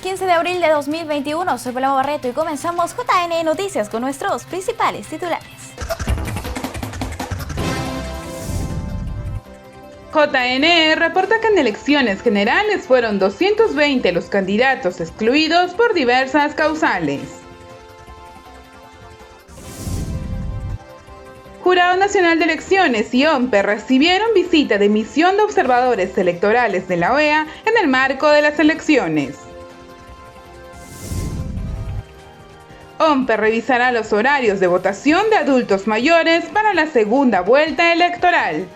15 de abril de 2021, soy Paloma Barreto y comenzamos JN Noticias con nuestros principales titulares. JNE reporta que en elecciones generales fueron 220 los candidatos excluidos por diversas causales. Jurado Nacional de Elecciones y OMPE recibieron visita de misión de observadores electorales de la OEA en el marco de las elecciones. OMPE revisará los horarios de votación de adultos mayores para la segunda vuelta electoral.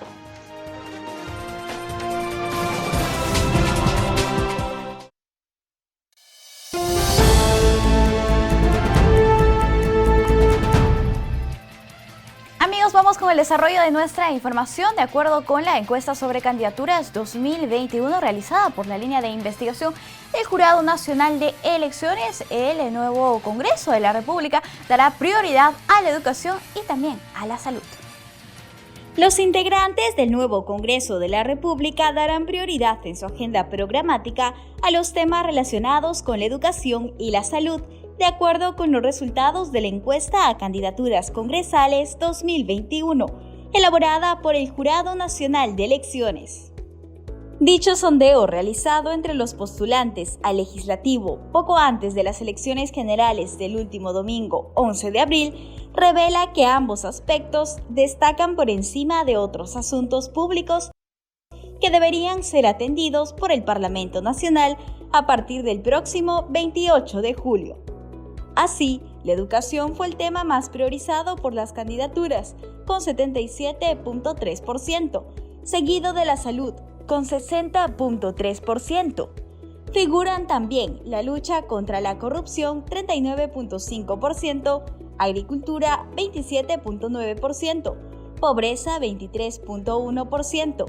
Vamos con el desarrollo de nuestra información. De acuerdo con la encuesta sobre candidaturas 2021 realizada por la línea de investigación del Jurado Nacional de Elecciones, el nuevo Congreso de la República dará prioridad a la educación y también a la salud. Los integrantes del nuevo Congreso de la República darán prioridad en su agenda programática a los temas relacionados con la educación y la salud, de acuerdo con los resultados de la encuesta a candidaturas congresales 2021, elaborada por el Jurado Nacional de Elecciones. Dicho sondeo, realizado entre los postulantes al legislativo poco antes de las elecciones generales del último domingo 11 de abril, revela que ambos aspectos destacan por encima de otros asuntos públicos que deberían ser atendidos por el Parlamento Nacional a partir del próximo 28 de julio. Así, la educación fue el tema más priorizado por las candidaturas, con 77.3%, seguido de la salud, con 60.3%. Figuran también la lucha contra la corrupción, 39.5%, agricultura, 27.9%, pobreza, 23.1%,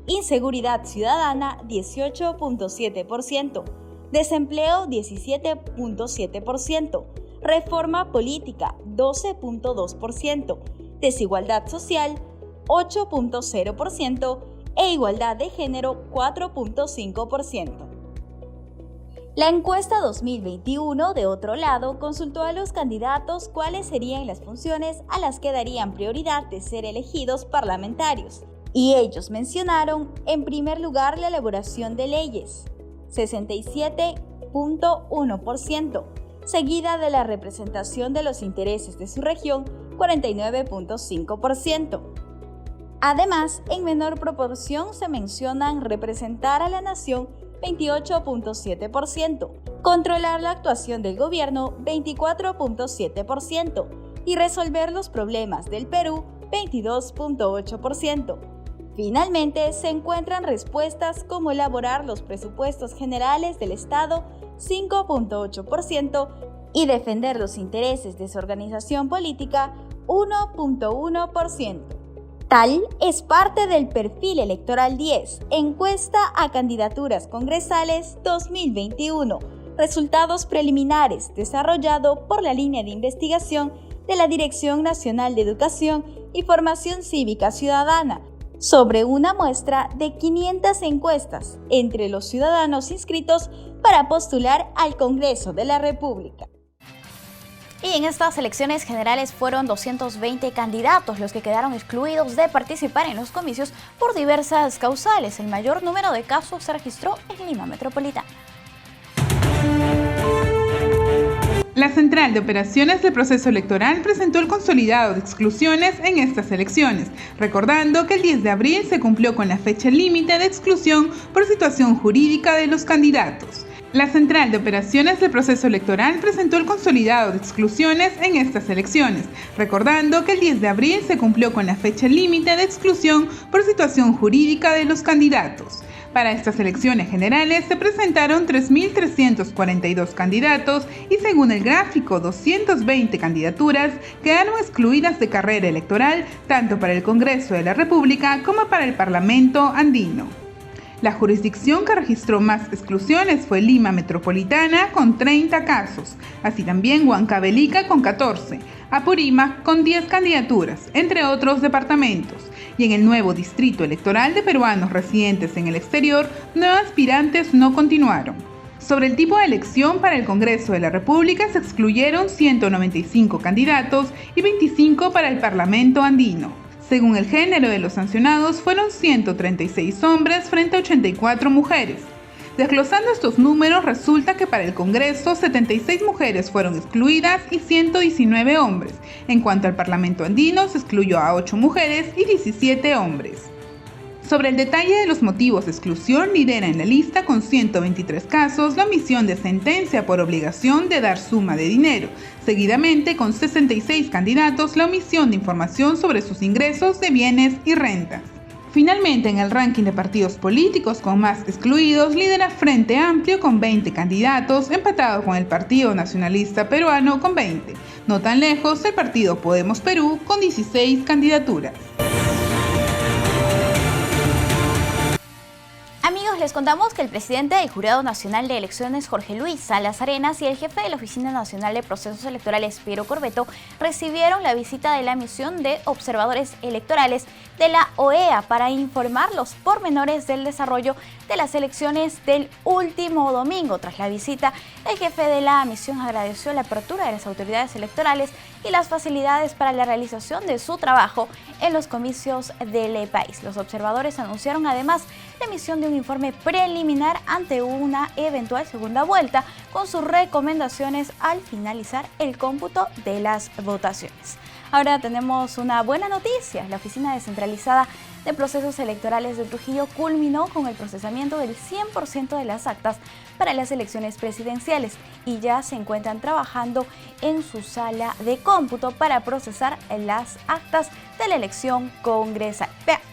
inseguridad ciudadana, 18.7%, desempleo 17.7%, reforma política 12.2%, desigualdad social 8.0% e igualdad de género 4.5%. La encuesta 2021, de otro lado, consultó a los candidatos cuáles serían las funciones a las que darían prioridad de ser elegidos parlamentarios, y ellos mencionaron, en primer lugar, la elaboración de leyes, 67.1%, seguida de la representación de los intereses de su región, 49.5%. Además, en menor proporción se mencionan representar a la nación, 28.7%, controlar la actuación del gobierno, 24.7%, y resolver los problemas del Perú, 22.8%. Finalmente, se encuentran respuestas como elaborar los presupuestos generales del Estado, 5.8%, y defender los intereses de su organización política, 1.1%. Tal es parte del Perfil Electoral 10, encuesta a candidaturas congresales 2021, resultados preliminares desarrollado por la línea de investigación de la Dirección Nacional de Educación y Formación Cívica Ciudadana, sobre una muestra de 500 encuestas entre los ciudadanos inscritos para postular al Congreso de la República. Y en estas elecciones generales fueron 220 candidatos los que quedaron excluidos de participar en los comicios por diversas causales. El mayor número de casos se registró en Lima Metropolitana. La Central de Operaciones del Proceso Electoral presentó el consolidado de exclusiones en estas elecciones, recordando que el 10 de abril se cumplió con la fecha límite de exclusión por situación jurídica de los candidatos. La Central de Operaciones del Proceso Electoral presentó el consolidado de exclusiones en estas elecciones, recordando que el 10 de abril se cumplió con la fecha límite de exclusión por situación jurídica de los candidatos. Para estas elecciones generales se presentaron 3.342 candidatos y según el gráfico 220 candidaturas quedaron excluidas de carrera electoral tanto para el Congreso de la República como para el Parlamento andino. La jurisdicción que registró más exclusiones fue Lima Metropolitana con 30 casos, así también Huancavelica con 14, Apurímac con 10 candidaturas, entre otros departamentos. Y en el nuevo distrito electoral de peruanos residentes en el exterior, 9 aspirantes no continuaron. Sobre el tipo de elección para el Congreso de la República se excluyeron 195 candidatos y 25 para el Parlamento andino. Según el género de los sancionados, fueron 136 hombres frente a 84 mujeres. Desglosando estos números, resulta que para el Congreso 76 mujeres fueron excluidas y 119 hombres. En cuanto al Parlamento andino, se excluyó a 8 mujeres y 17 hombres. Sobre el detalle de los motivos de exclusión, lidera en la lista con 123 casos la omisión de sentencia por obligación de dar suma de dinero. Seguidamente, con 66 candidatos, la omisión de información sobre sus ingresos de bienes y rentas. Finalmente, en el ranking de partidos políticos con más excluidos, lidera Frente Amplio con 20 candidatos, empatado con el Partido Nacionalista Peruano con 20. No tan lejos, el Partido Podemos Perú con 16 candidaturas. Amigos, les contamos que el presidente del Jurado Nacional de Elecciones, Jorge Luis Salas Arenas, y el jefe de la Oficina Nacional de Procesos Electorales, Piero Corbeto, recibieron la visita de la misión de observadores electorales de la OEA para informar los pormenores del desarrollo de las elecciones del último domingo. Tras la visita, el jefe de la misión agradeció la apertura de las autoridades electorales y las facilidades para la realización de su trabajo en los comicios del país. Los observadores anunciaron además la emisión de un informe preliminar ante una eventual segunda vuelta con sus recomendaciones al finalizar el cómputo de las votaciones. Ahora tenemos una buena noticia. La Oficina Descentralizada de Procesos Electorales de Trujillo culminó con el procesamiento del 100% de las actas para las elecciones presidenciales y ya se encuentran trabajando en su sala de cómputo para procesar las actas de la elección congresal. Veamos.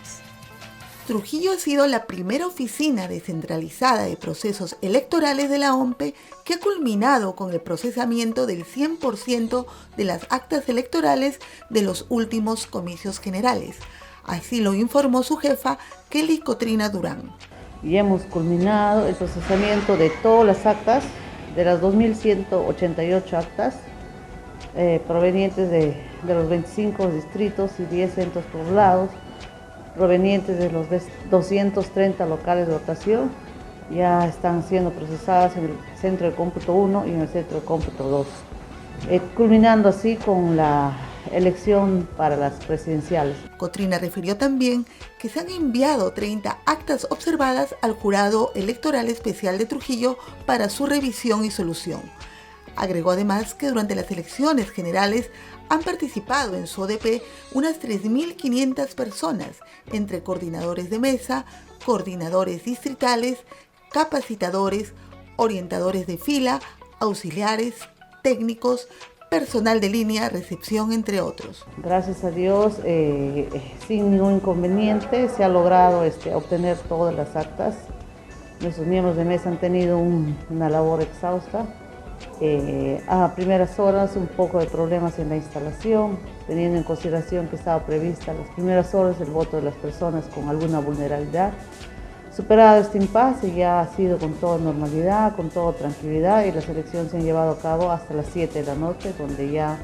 Trujillo ha sido la primera oficina descentralizada de procesos electorales de la OMPE que ha culminado con el procesamiento del 100% de las actas electorales de los últimos comicios generales. Así lo informó su jefa, Kelly Cotrina Durán. Y hemos culminado el procesamiento de todas las actas, de las 2.188 actas provenientes de los 25 distritos y 10 centros poblados, provenientes de los 230 locales de votación, ya están siendo procesadas en el centro de cómputo 1 y en el centro de cómputo 2, culminando así con la elección para las presidenciales. Cotrina refirió también que se han enviado 30 actas observadas al Jurado Electoral Especial de Trujillo para su revisión y solución. Agregó además que durante las elecciones generales han participado en su ODP unas 3.500 personas, entre coordinadores de mesa, coordinadores distritales, capacitadores, orientadores de fila, auxiliares, técnicos, personal de línea, recepción, entre otros. Gracias a Dios, sin ningún inconveniente, se ha logrado obtener todas las actas. Nuestros miembros de mesa han tenido una labor exhausta. A primeras horas un poco de problemas en la instalación, teniendo en consideración que estaba prevista las primeras horas el voto de las personas con alguna vulnerabilidad. Superado este impasse, ya ha sido con toda normalidad, con toda tranquilidad, y las elecciones se han llevado a cabo hasta las 7 de la noche, donde ya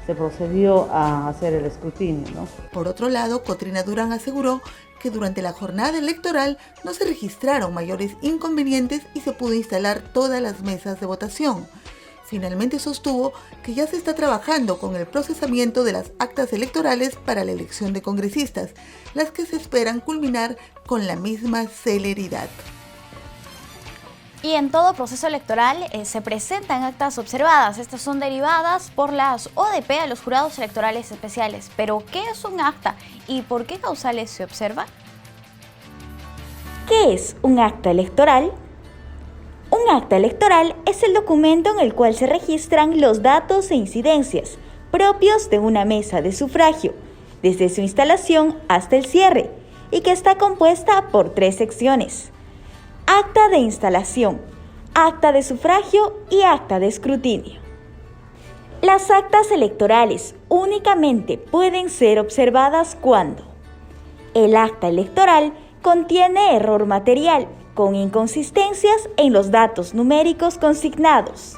se procedió a hacer el escrutinio, ¿no? Por otro lado, Cotrina Durán aseguró que durante la jornada electoral no se registraron mayores inconvenientes y se pudo instalar todas las mesas de votación. Finalmente sostuvo que ya se está trabajando con el procesamiento de las actas electorales para la elección de congresistas, las que se esperan culminar con la misma celeridad. Y en todo proceso electoral se presentan actas observadas. Estas son derivadas por las ODP a los jurados electorales especiales. ¿Pero qué es un acta y por qué causales se observa? ¿Qué es un acta electoral? Un acta electoral es el documento en el cual se registran los datos e incidencias propios de una mesa de sufragio, desde su instalación hasta el cierre, y que está compuesta por 3 secciones: acta de instalación, acta de sufragio y acta de escrutinio. Las actas electorales únicamente pueden ser observadas cuando el acta electoral contiene error material con inconsistencias en los datos numéricos consignados.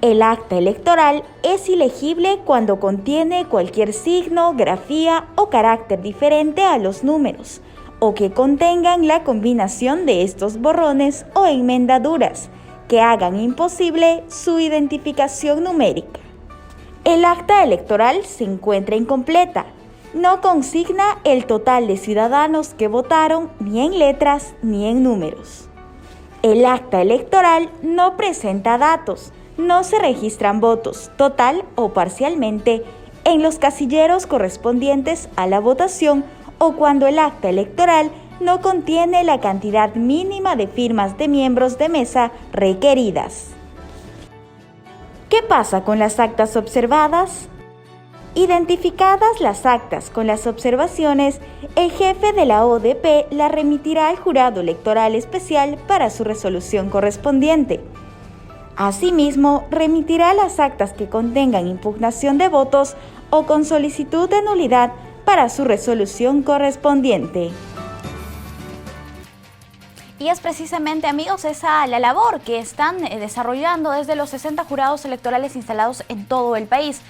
El acta electoral es ilegible cuando contiene cualquier signo, grafía o carácter diferente a los números, o que contengan la combinación de estos borrones o enmendaduras, que hagan imposible su identificación numérica. El acta electoral se encuentra incompleta. No consigna el total de ciudadanos que votaron ni en letras ni en números. El acta electoral no presenta datos, no se registran votos, total o parcialmente, en los casilleros correspondientes a la votación o cuando el acta electoral no contiene la cantidad mínima de firmas de miembros de mesa requeridas. ¿Qué pasa con las actas observadas? Identificadas las actas con las observaciones, el jefe de la ODP la remitirá al jurado electoral especial para su resolución correspondiente. Asimismo, remitirá las actas que contengan impugnación de votos o con solicitud de nulidad para su resolución correspondiente. Y es precisamente, amigos, esa la labor que están desarrollando desde los 60 jurados electorales instalados en todo el país.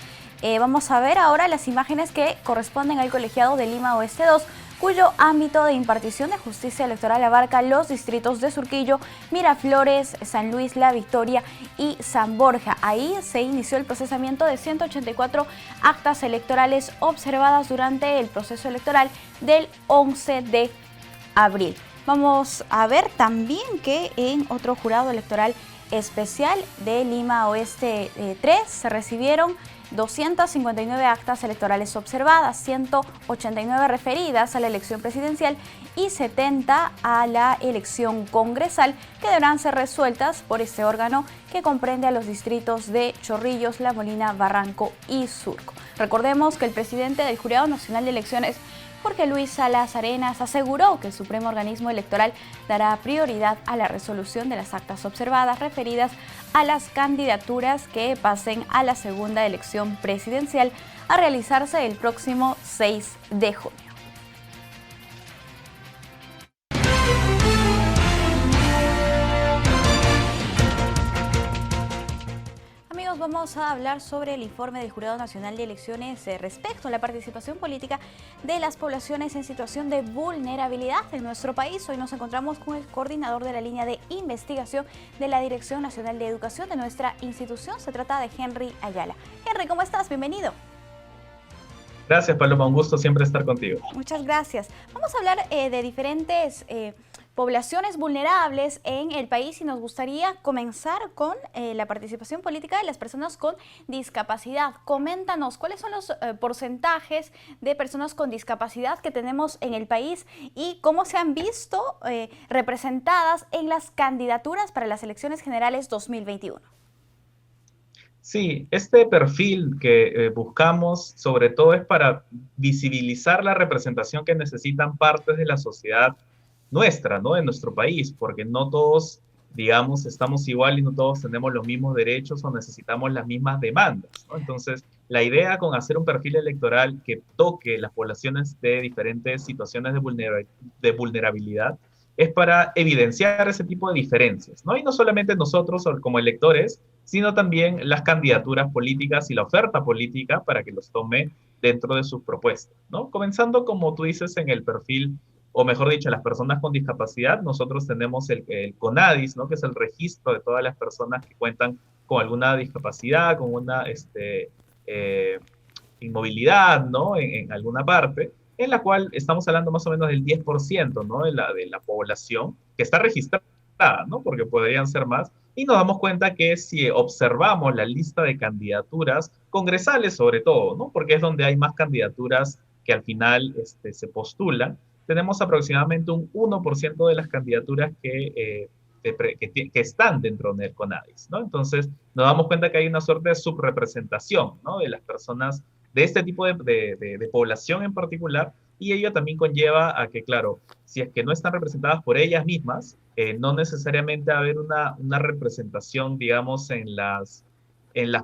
Vamos a ver ahora las imágenes que corresponden al colegiado de Lima Oeste 2, cuyo ámbito de impartición de justicia electoral abarca los distritos de Surquillo, Miraflores, San Luis, La Victoria y San Borja. Ahí se inició el procesamiento de 184 actas electorales observadas durante el proceso electoral del 11 de abril. Vamos a ver también que en otro jurado electoral especial de Lima Oeste 3 se recibieron 259 actas electorales observadas, 189 referidas a la elección presidencial y 70 a la elección congresal, que deberán ser resueltas por este órgano que comprende a los distritos de Chorrillos, La Molina, Barranco y Surco. Recordemos que el presidente del Jurado Nacional de Elecciones, Jorge Luis Salas Arenas, aseguró que el Supremo Organismo Electoral dará prioridad a la resolución de las actas observadas referidas a las candidaturas que pasen a la segunda elección presidencial a realizarse el próximo 6 de junio. Vamos a hablar sobre el informe del Jurado Nacional de Elecciones respecto a la participación política de las poblaciones en situación de vulnerabilidad en nuestro país. Hoy nos encontramos con el coordinador de la línea de investigación de la Dirección Nacional de Educación de nuestra institución. Se trata de Henry Ayala. Henry, ¿cómo estás? Bienvenido. Gracias, Paloma. Un gusto siempre estar contigo. Muchas gracias. Vamos a hablar de diferentes poblaciones vulnerables en el país y nos gustaría comenzar con la participación política de las personas con discapacidad. Coméntanos cuáles son los porcentajes de personas con discapacidad que tenemos en el país y cómo se han visto representadas en las candidaturas para las elecciones generales 2021. Sí, este perfil que buscamos sobre todo es para visibilizar la representación que necesitan partes de la sociedad nuestra, ¿no? En nuestro país, porque no todos, digamos, estamos igual y no todos tenemos los mismos derechos o necesitamos las mismas demandas, ¿no? Entonces, la idea con hacer un perfil electoral que toque las poblaciones de diferentes situaciones de vulnerabilidad es para evidenciar ese tipo de diferencias, ¿no? Y no solamente nosotros como electores, sino también las candidaturas políticas y la oferta política para que los tome dentro de sus propuestas, ¿no? Comenzando, como tú dices, en el perfil, o mejor dicho, las personas con discapacidad. Nosotros tenemos el CONADIS, ¿no? Que es el registro de todas las personas que cuentan con alguna discapacidad, con una inmovilidad, ¿no? En alguna parte, en la cual estamos hablando más o menos del 10%, ¿no? de la población que está registrada, ¿no? Porque podrían ser más. Y nos damos cuenta que si observamos la lista de candidaturas congresales sobre todo, ¿no? Porque es donde hay más candidaturas que al final se postulan, tenemos aproximadamente un 1% de las candidaturas que están dentro del CONADIS, ¿no? Entonces nos damos cuenta que hay una suerte de subrepresentación, ¿no? De las personas de este tipo de población en particular, y ello también conlleva a que, claro, si es que no están representadas por ellas mismas, no necesariamente va a haber una representación, digamos, en las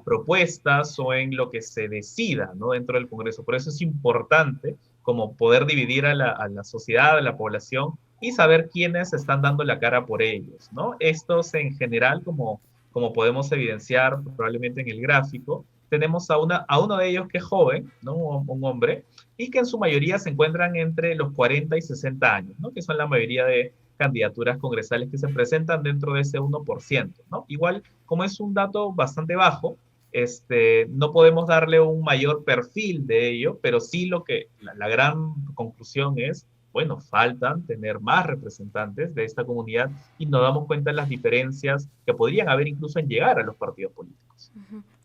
propuestas o en lo que se decida, ¿no? Dentro del Congreso. Por eso es importante como poder dividir a la sociedad, a la población, y saber quiénes están dando la cara por ellos, ¿no? Estos en general, como podemos evidenciar probablemente en el gráfico, tenemos a uno de ellos que es joven, ¿no? Un hombre, y que en su mayoría se encuentran entre los 40 y 60 años, ¿no? Que son la mayoría de candidaturas congresales que se presentan dentro de ese 1%, ¿no? Igual, como es un dato bastante bajo, no podemos darle un mayor perfil de ello, pero sí la gran conclusión es, bueno, faltan tener más representantes de esta comunidad y nos damos cuenta de las diferencias que podrían haber incluso en llegar a los partidos políticos.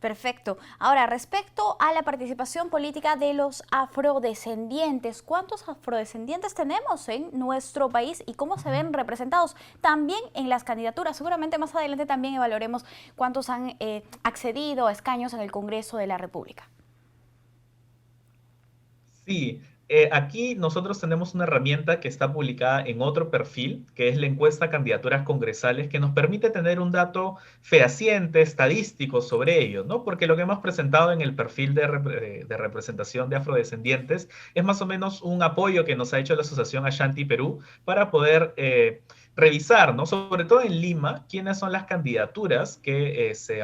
Perfecto. Ahora, respecto a la participación política de los afrodescendientes, ¿cuántos afrodescendientes tenemos en nuestro país y cómo se ven representados también en las candidaturas? Seguramente más adelante también evaluaremos cuántos han accedido a escaños en el Congreso de la República. Sí, aquí nosotros tenemos una herramienta que está publicada en otro perfil, que es la encuesta Candidaturas Congresales, que nos permite tener un dato fehaciente, estadístico sobre ello, ¿no? Porque lo que hemos presentado en el perfil de representación de afrodescendientes es más o menos un apoyo que nos ha hecho la Asociación Ashanti Perú para poder revisar, ¿no? Sobre todo en Lima, quiénes son las candidaturas que se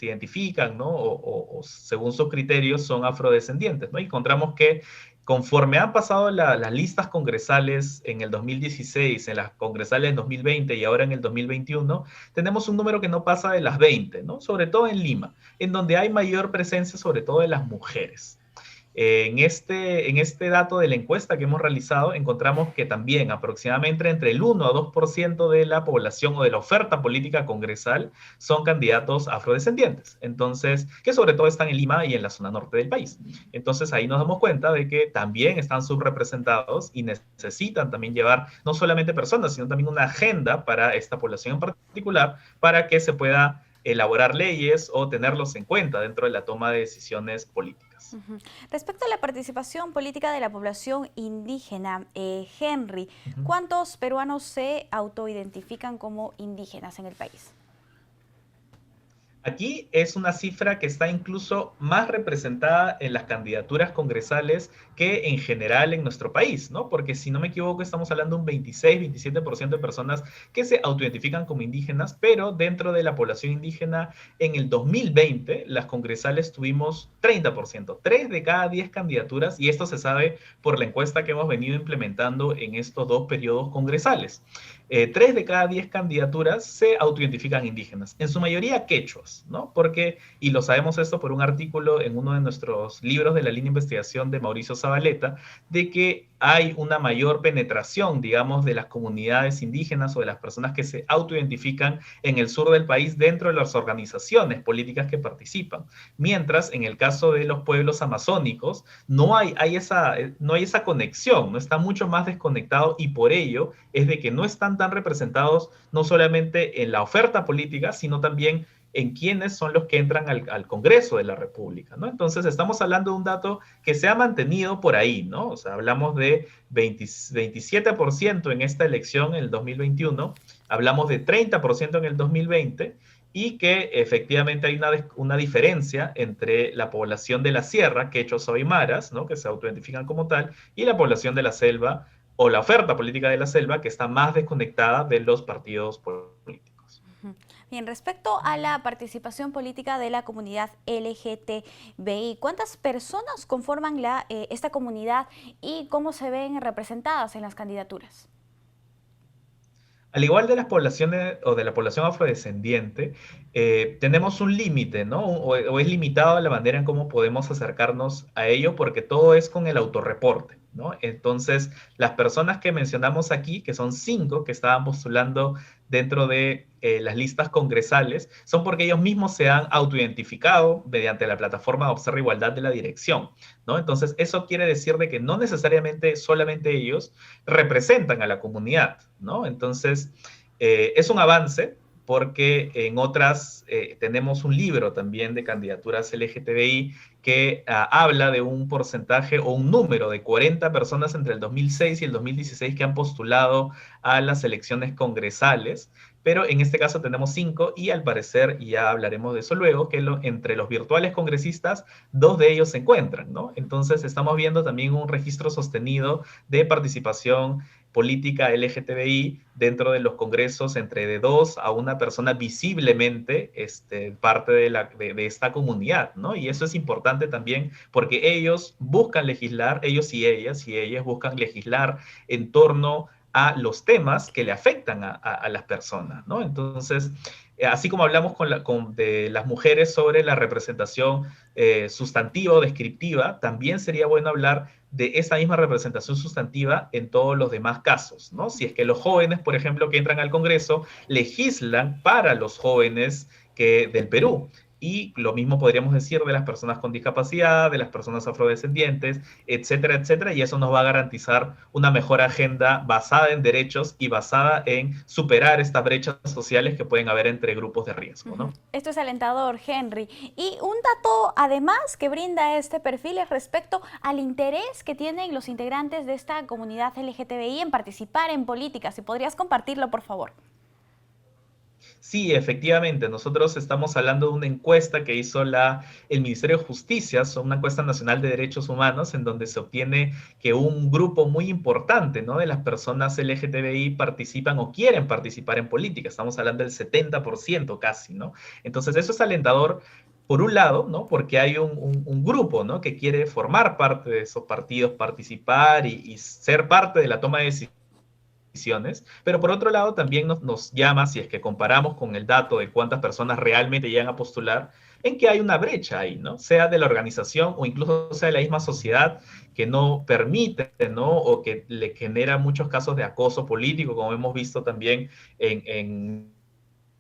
identifican, ¿no? O según sus criterios son afrodescendientes, ¿no? Y encontramos que conforme han pasado las listas congresales en el 2016, en las congresales en 2020 y ahora en el 2021, tenemos un número que no pasa de las 20, ¿no? Sobre todo en Lima, en donde hay mayor presencia sobre todo de las mujeres. En este dato de la encuesta que hemos realizado, encontramos que también aproximadamente entre el 1 a 2% de la población o de la oferta política congresal son candidatos afrodescendientes. Entonces, que sobre todo están en Lima y en la zona norte del país. Entonces, ahí nos damos cuenta de que también están subrepresentados y necesitan también llevar no solamente personas, sino también una agenda para esta población en particular para que se pueda elaborar leyes o tenerlos en cuenta dentro de la toma de decisiones políticas. Respecto a la participación política de la población indígena, Henry, ¿cuántos peruanos se autoidentifican como indígenas en el país? Aquí es una cifra que está incluso más representada en las candidaturas congresales que en general en nuestro país, ¿no? Porque si no me equivoco estamos hablando de un 26-27% de personas que se autoidentifican como indígenas, pero dentro de la población indígena en el 2020 las congresales tuvimos 30%, 3 de cada 10 candidaturas, y esto se sabe por la encuesta que hemos venido implementando en estos 2 periodos congresales. 3 de cada 10 candidaturas se autoidentifican indígenas, en su mayoría quechuas, ¿no? Porque, y lo sabemos esto por un artículo en uno de nuestros libros de la línea de investigación de Mauricio Zabaleta, de que hay una mayor penetración, digamos, de las comunidades indígenas o de las personas que se autoidentifican en el sur del país dentro de las organizaciones políticas que participan. Mientras, en el caso de los pueblos amazónicos, no hay esa conexión, no está mucho más desconectado, y por ello es de que no están tan representados no solamente en la oferta política, sino también en quiénes son los que entran al Congreso de la República, ¿no? Entonces, estamos hablando de un dato que se ha mantenido por ahí, ¿no? O sea, hablamos de 27% en esta elección en el 2021, hablamos de 30% en el 2020, y que efectivamente hay una diferencia entre la población de la sierra, quechos o aymaras, ¿no? Que se autoidentifican como tal, y la población de la selva, o la oferta política de la selva, que está más desconectada de los partidos políticos. Bien, respecto a la participación política de la comunidad LGTBI, ¿cuántas personas conforman esta comunidad y cómo se ven representadas en las candidaturas? Al igual de las poblaciones o de la población afrodescendiente, tenemos un límite, ¿no? O es limitado la manera en cómo podemos acercarnos a ello, porque todo es con el autorreporte, ¿no? Entonces, las personas que mencionamos aquí, que son 5 que estaban postulando dentro de las listas congresales, son porque ellos mismos se han autoidentificado mediante la plataforma Observa Igualdad de la dirección, ¿no? Entonces, eso quiere decir de que no necesariamente solamente ellos representan a la comunidad, ¿no? Entonces, es un avance, porque en otras tenemos un libro también de candidaturas LGTBI que habla de un porcentaje o un número de 40 personas entre el 2006 y el 2016 que han postulado a las elecciones congresales, pero en este caso tenemos 5, y al parecer, y ya hablaremos de eso luego, que entre los virtuales congresistas, 2 de ellos se encuentran, ¿no? Entonces estamos viendo también un registro sostenido de participación política LGTBI dentro de los congresos, entre de 2 a 1 persona visiblemente parte de esta comunidad, ¿no? Y eso es importante también porque ellos buscan legislar, ellos y ellas buscan legislar en torno a los temas que le afectan a las personas, ¿no? Entonces, así como hablamos de las mujeres sobre la representación sustantiva o descriptiva, también sería bueno hablar de esa misma representación sustantiva en todos los demás casos, ¿no? Si es que los jóvenes, por ejemplo, que entran al Congreso, legislan para los jóvenes del Perú. Y lo mismo podríamos decir de las personas con discapacidad, de las personas afrodescendientes, etcétera, etcétera, y eso nos va a garantizar una mejor agenda basada en derechos y basada en superar estas brechas sociales que pueden haber entre grupos de riesgo, ¿no? Esto es alentador, Henry. Y un dato además que brinda este perfil es respecto al interés que tienen los integrantes de esta comunidad LGTBI en participar en política. Si podrías compartirlo, por favor. Sí, efectivamente, nosotros estamos hablando de una encuesta que hizo el Ministerio de Justicia, una encuesta nacional de derechos humanos, en donde se obtiene que un grupo muy importante, ¿no?, de las personas LGTBI participan o quieren participar en política. Estamos hablando del 70% casi, ¿no? Entonces eso es alentador, por un lado, ¿no?, porque hay un grupo, ¿no?, que quiere formar parte de esos partidos, participar y ser parte de la toma de decisiones. Pero por otro lado también nos llama, si es que comparamos con el dato de cuántas personas realmente llegan a postular, en que hay una brecha ahí, ¿no? Sea de la organización o incluso sea de la misma sociedad que no permite, ¿no?, o que le genera muchos casos de acoso político, como hemos visto también en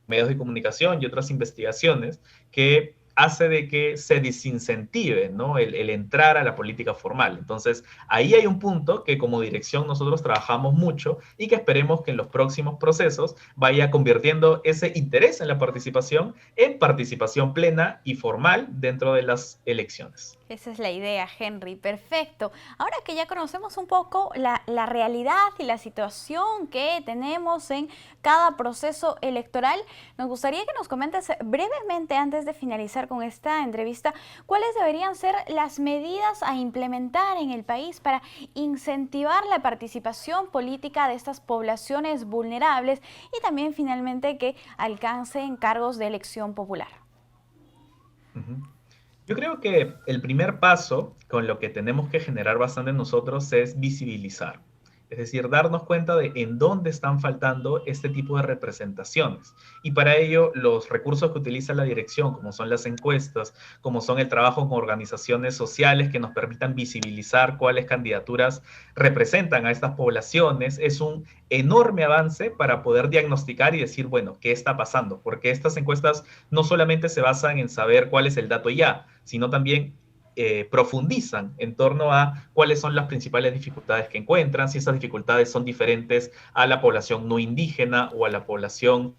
medios de comunicación y otras investigaciones, que hace de que se desincentive, ¿no?, el entrar a la política formal. Entonces, ahí hay un punto que como dirección nosotros trabajamos mucho y que esperemos que en los próximos procesos vaya convirtiendo ese interés en la participación en participación plena y formal dentro de las elecciones. Esa es la idea, Henry. Perfecto. Ahora que ya conocemos un poco la realidad y la situación que tenemos en cada proceso electoral, nos gustaría que nos comentes brevemente, antes de finalizar con esta entrevista, cuáles deberían ser las medidas a implementar en el país para incentivar la participación política de estas poblaciones vulnerables y también finalmente que alcancen cargos de elección popular. Yo creo que el primer paso con lo que tenemos que generar bastante nosotros es visibilizar. Es decir, darnos cuenta de en dónde están faltando este tipo de representaciones. Y para ello, los recursos que utiliza la dirección, como son las encuestas, como son el trabajo con organizaciones sociales que nos permitan visibilizar cuáles candidaturas representan a estas poblaciones, es un enorme avance para poder diagnosticar y decir, bueno, ¿qué está pasando? Porque estas encuestas no solamente se basan en saber cuál es el dato ya, sino también profundizan en torno a cuáles son las principales dificultades que encuentran, si esas dificultades son diferentes a la población no indígena o a la población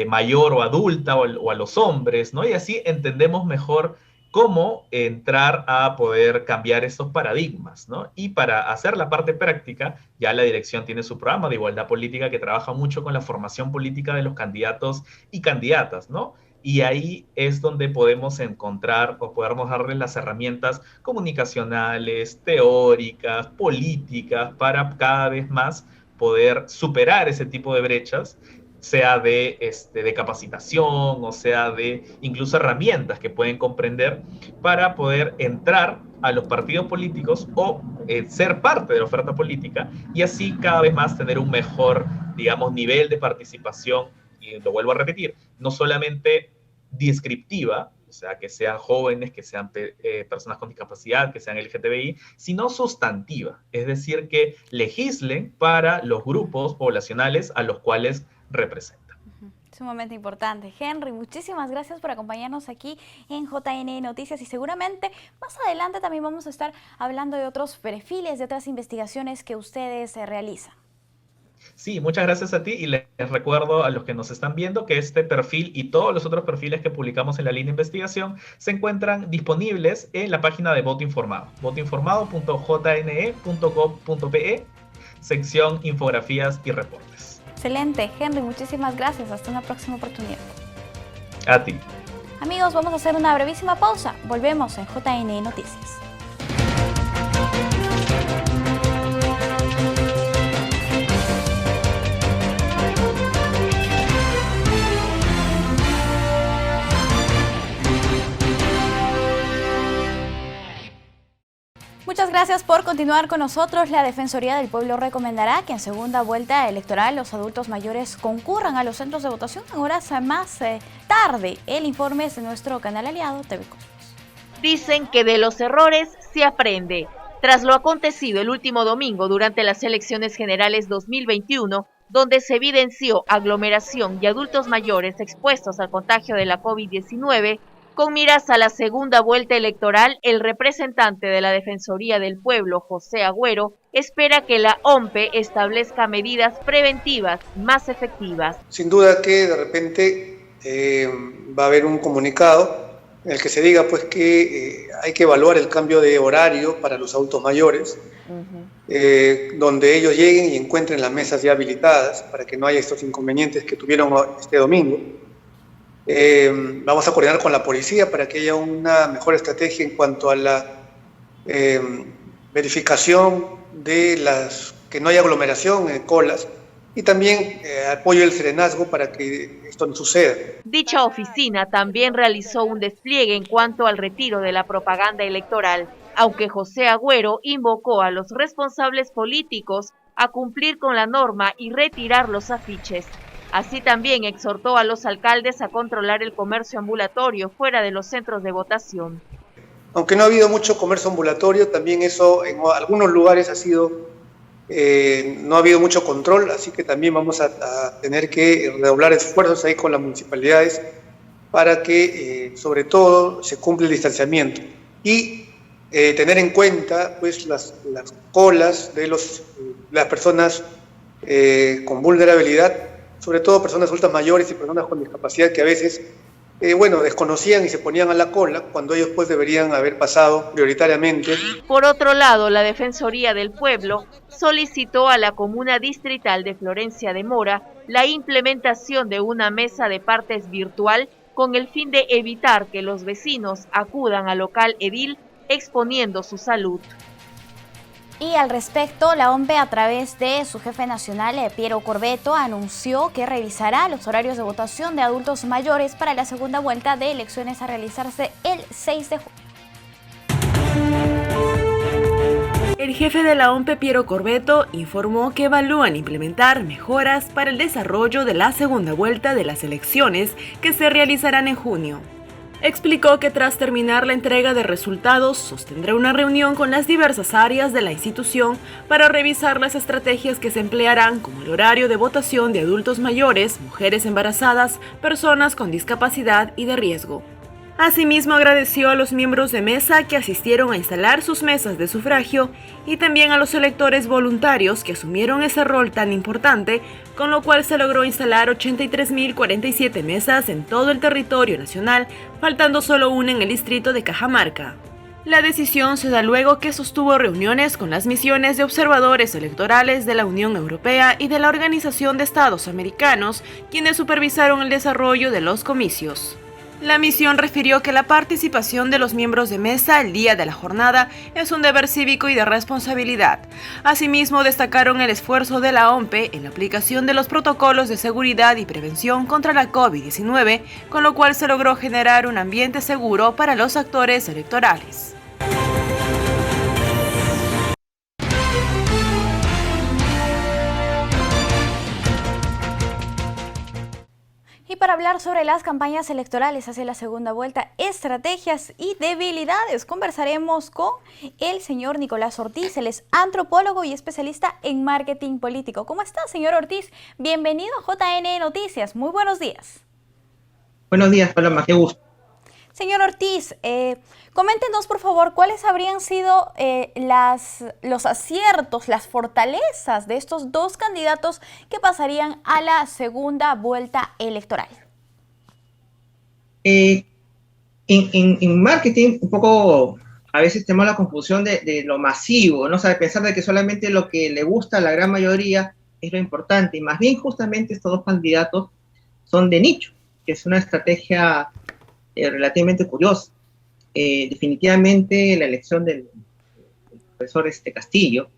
mayor o adulta o a los hombres, ¿no? Y así entendemos mejor cómo entrar a poder cambiar estos paradigmas, ¿no? Y para hacer la parte práctica, ya la dirección tiene su programa de igualdad política que trabaja mucho con la formación política de los candidatos y candidatas, ¿no? Y ahí es donde podemos encontrar o podemos darles las herramientas comunicacionales, teóricas, políticas, para cada vez más poder superar ese tipo de brechas, sea de capacitación o sea de incluso herramientas que pueden comprender para poder entrar a los partidos políticos o ser parte de la oferta política y así cada vez más tener un mejor, digamos, nivel de participación. Y lo vuelvo a repetir, no solamente descriptiva, o sea, que sean jóvenes, que sean personas con discapacidad, que sean LGTBI, sino sustantiva, es decir, que legislen para los grupos poblacionales a los cuales representan. Sumamente importante. Henry, muchísimas gracias por acompañarnos aquí en JN Noticias y seguramente más adelante también vamos a estar hablando de otros perfiles, de otras investigaciones que ustedes realizan. Sí, muchas gracias a ti y les recuerdo a los que nos están viendo que este perfil y todos los otros perfiles que publicamos en la línea de investigación se encuentran disponibles en la página de Voto Informado, votoinformado.jne.gov.pe, sección Infografías y Reportes. Excelente, Henry, muchísimas gracias. Hasta una próxima oportunidad. A ti. Amigos, vamos a hacer una brevísima pausa. Volvemos en JN Noticias. Muchas gracias. Gracias por continuar con nosotros. La Defensoría del Pueblo recomendará que en segunda vuelta electoral los adultos mayores concurran a los centros de votación en horas más tarde. El informe es de nuestro canal aliado TV Cosmos. Dicen que de los errores se aprende. Tras lo acontecido el último domingo durante las elecciones generales 2021, donde se evidenció aglomeración y adultos mayores expuestos al contagio de la COVID-19, con miras a la segunda vuelta electoral, el representante de la Defensoría del Pueblo, José Agüero, espera que la OMPE establezca medidas preventivas más efectivas. Sin duda que de repente va a haber un comunicado en el que se diga pues que hay que evaluar el cambio de horario para los adultos mayores, donde ellos lleguen y encuentren las mesas ya habilitadas para que no haya estos inconvenientes que tuvieron este domingo. Vamos a coordinar con la policía para que haya una mejor estrategia en cuanto a la verificación de que no haya aglomeración en colas y también apoyo del serenazgo para que esto no suceda. Dicha oficina también realizó un despliegue en cuanto al retiro de la propaganda electoral, aunque José Agüero invocó a los responsables políticos a cumplir con la norma y retirar los afiches. Así también exhortó a los alcaldes a controlar el comercio ambulatorio fuera de los centros de votación. Aunque no ha habido mucho comercio ambulatorio, también eso en algunos lugares ha sido, no ha habido mucho control, así que también vamos a tener que redoblar esfuerzos ahí con las municipalidades para que sobre todo se cumpla el distanciamiento y tener en cuenta pues las colas de las personas con vulnerabilidad, sobre todo personas adultas mayores y personas con discapacidad que a veces, desconocían y se ponían a la cola cuando ellos pues deberían haber pasado prioritariamente. Por otro lado, la Defensoría del Pueblo solicitó a la Comuna Distrital de Florencia de Mora la implementación de una mesa de partes virtual con el fin de evitar que los vecinos acudan al local edil exponiendo su salud. Y al respecto, la OMPE, a través de su jefe nacional, Piero Corbeto, anunció que revisará los horarios de votación de adultos mayores para la segunda vuelta de elecciones a realizarse el 6 de junio. El jefe de la OMPE, Piero Corbeto, informó que evalúan implementar mejoras para el desarrollo de la segunda vuelta de las elecciones que se realizarán en junio. Explicó que tras terminar la entrega de resultados, sostendrá una reunión con las diversas áreas de la institución para revisar las estrategias que se emplearán, como el horario de votación de adultos mayores, mujeres embarazadas, personas con discapacidad y de riesgo. Asimismo, agradeció a los miembros de mesa que asistieron a instalar sus mesas de sufragio y también a los electores voluntarios que asumieron ese rol tan importante, con lo cual se logró instalar 83.047 mesas en todo el territorio nacional, faltando solo una en el distrito de Cajamarca. La decisión se da luego que sostuvo reuniones con las misiones de observadores electorales de la Unión Europea y de la Organización de Estados Americanos, quienes supervisaron el desarrollo de los comicios. La misión refirió que la participación de los miembros de mesa el día de la jornada es un deber cívico y de responsabilidad. Asimismo, destacaron el esfuerzo de la OMPE en la aplicación de los protocolos de seguridad y prevención contra la COVID-19, con lo cual se logró generar un ambiente seguro para los actores electorales. Y para hablar sobre las campañas electorales hacia la segunda vuelta, estrategias y debilidades, conversaremos con el señor Nicolás Ortiz. Él es antropólogo y especialista en marketing político. ¿Cómo está, señor Ortiz? Bienvenido a JN Noticias. Muy buenos días. Buenos días, Paloma. Qué gusto. Señor Ortiz, coméntenos por favor cuáles habrían sido los aciertos, las fortalezas de estos dos candidatos que pasarían a la segunda vuelta electoral. En marketing, un poco a veces tenemos la confusión de lo masivo, ¿no? O sea, pensar de que solamente lo que le gusta a la gran mayoría es lo importante, y más bien justamente estos dos candidatos son de nicho, que es una estrategia relativamente curiosa. Definitivamente la elección del profesor Castillo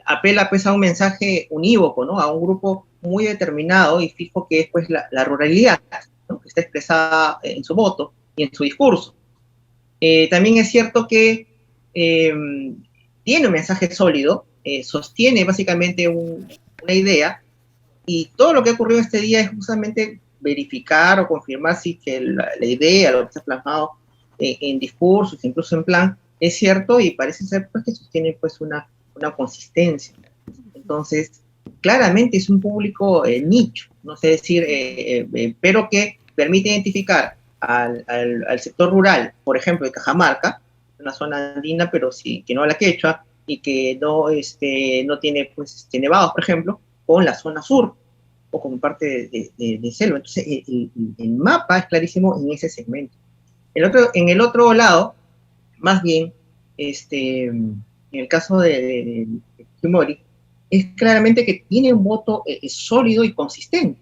apela pues a un mensaje unívoco, ¿no? A un grupo muy determinado y fijo que es pues la ruralidad, ¿no? Que está expresada en su voto y en su discurso. También es cierto que tiene un mensaje sólido, sostiene básicamente una idea, y todo lo que ha ocurrido este día es justamente verificar o confirmar si que la idea, lo que se ha plasmado en discursos, incluso en plan, es cierto, y parece ser pues, que sostiene pues, una consistencia. Entonces, claramente es un público nicho, no sé decir, pero que permite identificar al sector rural, por ejemplo, de Cajamarca, una zona andina, pero sí, que no habla quechua, y que no tiene pues, nevados, por ejemplo, con la zona sur, o como parte de selva. Entonces, el mapa es clarísimo en ese segmento. En el otro lado, más bien, en el caso de Fujimori, es claramente que tiene un voto sólido y consistente.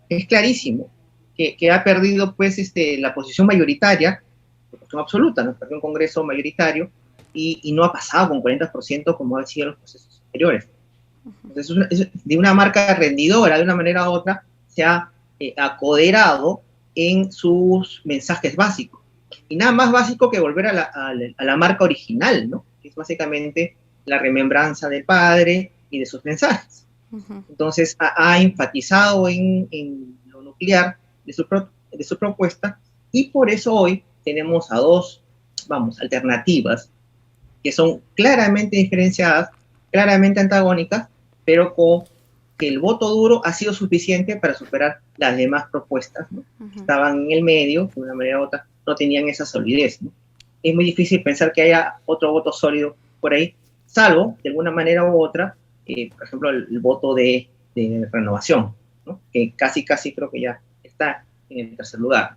Es clarísimo que ha perdido pues, la posición mayoritaria, la posición absoluta, ¿no? Perdió un congreso mayoritario y no ha pasado con 40% como ha sido en los procesos anteriores. Entonces, de una marca rendidora, de una manera u otra, se ha acoderado en sus mensajes básicos. Y nada más básico que volver a la marca original, ¿no? Que es básicamente la remembranza del padre y de sus mensajes. Entonces, ha enfatizado en lo nuclear de su propuesta, y por eso hoy tenemos a dos, alternativas, que son claramente diferenciadas, claramente antagónicas, pero con que el voto duro ha sido suficiente para superar las demás propuestas, ¿no? Que estaban en el medio, de una manera u otra, no tenían esa solidez, ¿no? Es muy difícil pensar que haya otro voto sólido por ahí, salvo, de alguna manera u otra, por ejemplo, el voto de renovación, ¿no? Que casi creo que ya está en el tercer lugar.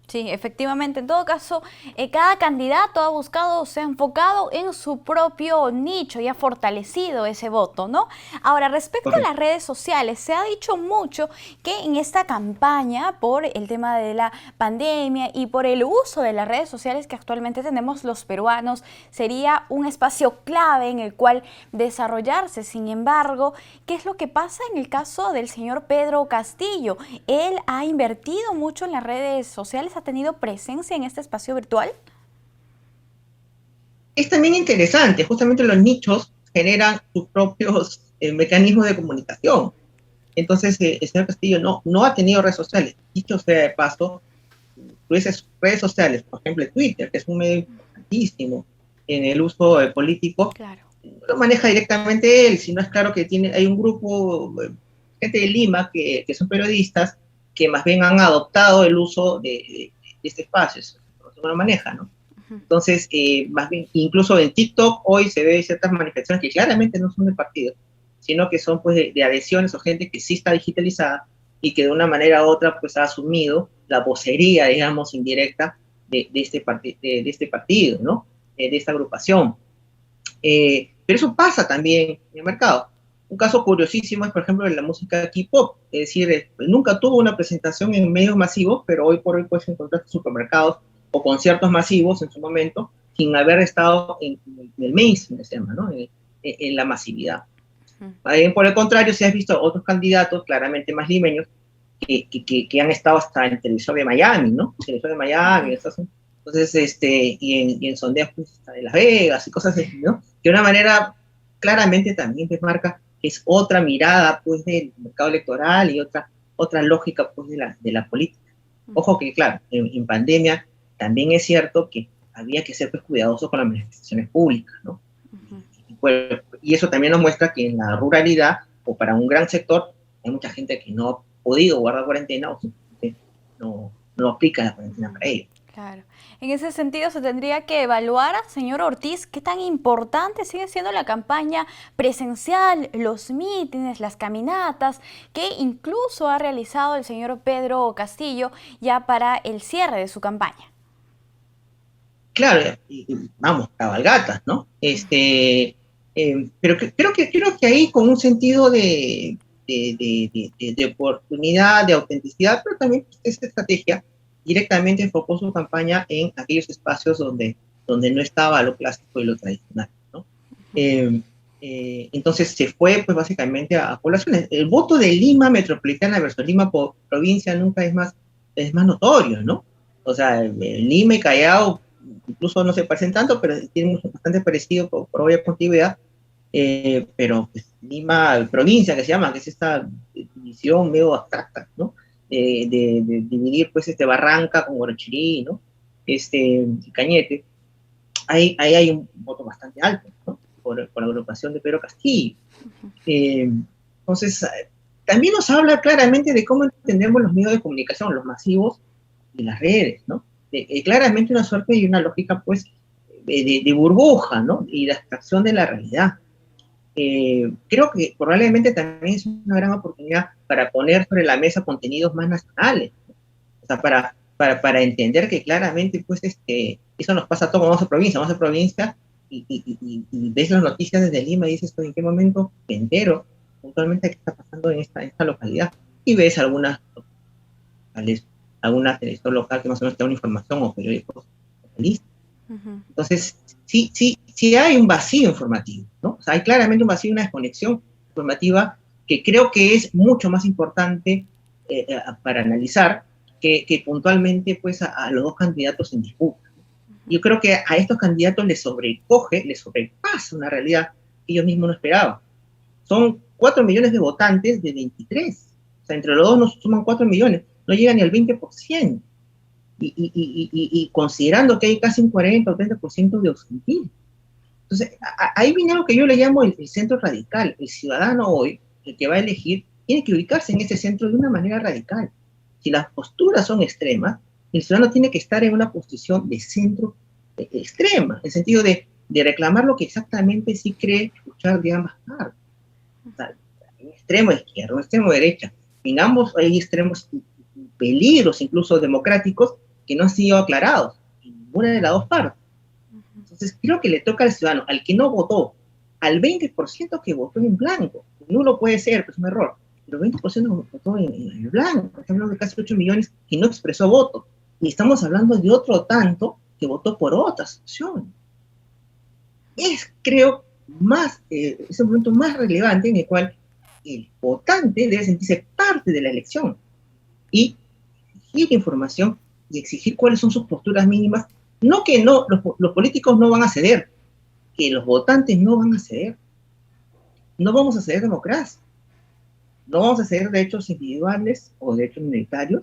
Sí, efectivamente. En todo caso, cada candidato ha buscado, se ha enfocado en su propio nicho y ha fortalecido ese voto, ¿no? Ahora, respecto a las redes sociales, se ha dicho mucho que en esta campaña, por el tema de la pandemia y por el uso de las redes sociales que actualmente tenemos los peruanos, sería un espacio clave en el cual desarrollarse. Sin embargo, ¿qué es lo que pasa en el caso del señor Pedro Castillo? Él ha invertido mucho en las redes sociales, ¿ha tenido presencia en este espacio virtual? Es también interesante, justamente los nichos generan sus propios mecanismos de comunicación. Entonces, el señor Castillo no ha tenido redes sociales. Dicho sea de paso, redes sociales, por ejemplo, Twitter, que es un medio importantísimo en el uso político, claro, no lo maneja directamente él, sino es claro que hay un grupo, gente de Lima, que son periodistas, que más bien han adoptado el uso de este espacio, eso no lo maneja, ¿no? Entonces, más bien, incluso en TikTok hoy se ve ciertas manifestaciones que claramente no son de partido, sino que son pues de adhesiones o gente que sí está digitalizada y que de una manera u otra pues ha asumido la vocería, digamos, indirecta de este partido, ¿no? De esta agrupación. Pero eso pasa también en el mercado. Un caso curiosísimo es, por ejemplo, de la música K-pop, es decir, nunca tuvo una presentación en medios masivos, pero hoy por hoy puedes encontrar supermercados o conciertos masivos en su momento, sin haber estado en el mainstream, que se llama, ¿no? En la masividad. Por el contrario, si has visto otros candidatos, claramente más limeños, que han estado hasta en televisor de Miami, ¿no? Televisor de Miami, entonces, y en sondeos pues, de Las Vegas y cosas así, ¿no? De una manera claramente también te marca que es otra mirada pues del mercado electoral y otra lógica pues de la política. Ojo que, claro, en pandemia también es cierto que había que ser pues, cuidadosos con las manifestaciones públicas, ¿no? Y eso también nos muestra que en la ruralidad, o para un gran sector, hay mucha gente que no ha podido guardar cuarentena o simplemente no aplica la cuarentena para ellos. Claro. En ese sentido se tendría que evaluar, señor Ortiz, qué tan importante sigue siendo la campaña presencial, los mítines, las caminatas, que incluso ha realizado el señor Pedro Castillo ya para el cierre de su campaña. Claro, vamos, cabalgatas, ¿no? Pero creo que ahí con un sentido de oportunidad, de autenticidad, pero también esta estrategia directamente enfocó su campaña en aquellos espacios donde no estaba lo clásico y lo tradicional, ¿no? Entonces se fue pues básicamente a poblaciones. El voto de Lima metropolitana versus Lima provincia nunca es más notorio, ¿no? O sea, Lima y Callao incluso no se parecen tanto, pero tienen bastante parecido por obvia continuidad. Pero pues, Lima, provincia que se llama, que es esta división medio abstracta, ¿no? De dividir pues Barranca con Guarachirí, ¿no? Cañete, ahí hay un voto bastante alto, ¿no? Por la agrupación de Pedro Castillo. Entonces, también nos habla claramente de cómo entendemos los medios de comunicación, los masivos y las redes, ¿no? Claramente una suerte y una lógica, pues, de burbuja, ¿no? Y de abstracción de la realidad. Creo que probablemente también es una gran oportunidad para poner sobre la mesa contenidos más nacionales, ¿no? O sea, para entender que claramente, pues, eso nos pasa a todos. Vamos a provincia y ves las noticias desde Lima y dices, ¿en qué momento me entero puntualmente qué está pasando en esta localidad? Y ves alguna televisión local que más o menos te da una información, o periódicos localistas. Entonces, sí hay un vacío informativo, ¿no? O sea, hay claramente un vacío, una desconexión informativa que creo que es mucho más importante para analizar que puntualmente, pues, a los dos candidatos en disputa. Yo creo que a estos candidatos les sobrepasa una realidad que ellos mismos no esperaban. Son 4 millones de votantes de 23. O sea, entre los dos nos suman 4 millones. No llega ni al 20%. Y considerando que hay casi un 40 o 30% de ausentismo. Entonces, ahí viene lo que yo le llamo el centro radical. El ciudadano hoy, el que va a elegir, tiene que ubicarse en ese centro de una manera radical. Si las posturas son extremas, el ciudadano tiene que estar en una posición de centro extrema, en el sentido de reclamar lo que exactamente sí cree escuchar de ambas partes. O sea, un extremo izquierda, un extremo derecha. En ambos hay extremos peligros, incluso democráticos, que no han sido aclarados en ninguna de las dos partes. Entonces, creo que le toca al ciudadano, al que no votó, al 20% que votó en blanco. Nulo puede ser, pues es un error, pero 20% votó en blanco. Estamos hablando de casi 8 millones que no expresó voto. Y estamos hablando de otro tanto que votó por otras opciones. Creo, es el momento más relevante en el cual el votante debe sentirse parte de la elección y exigir información y exigir cuáles son sus posturas mínimas. No que los políticos no van a ceder, que los votantes no van a ceder. No vamos a ceder democracia. No vamos a ceder derechos individuales o derechos minoritarios.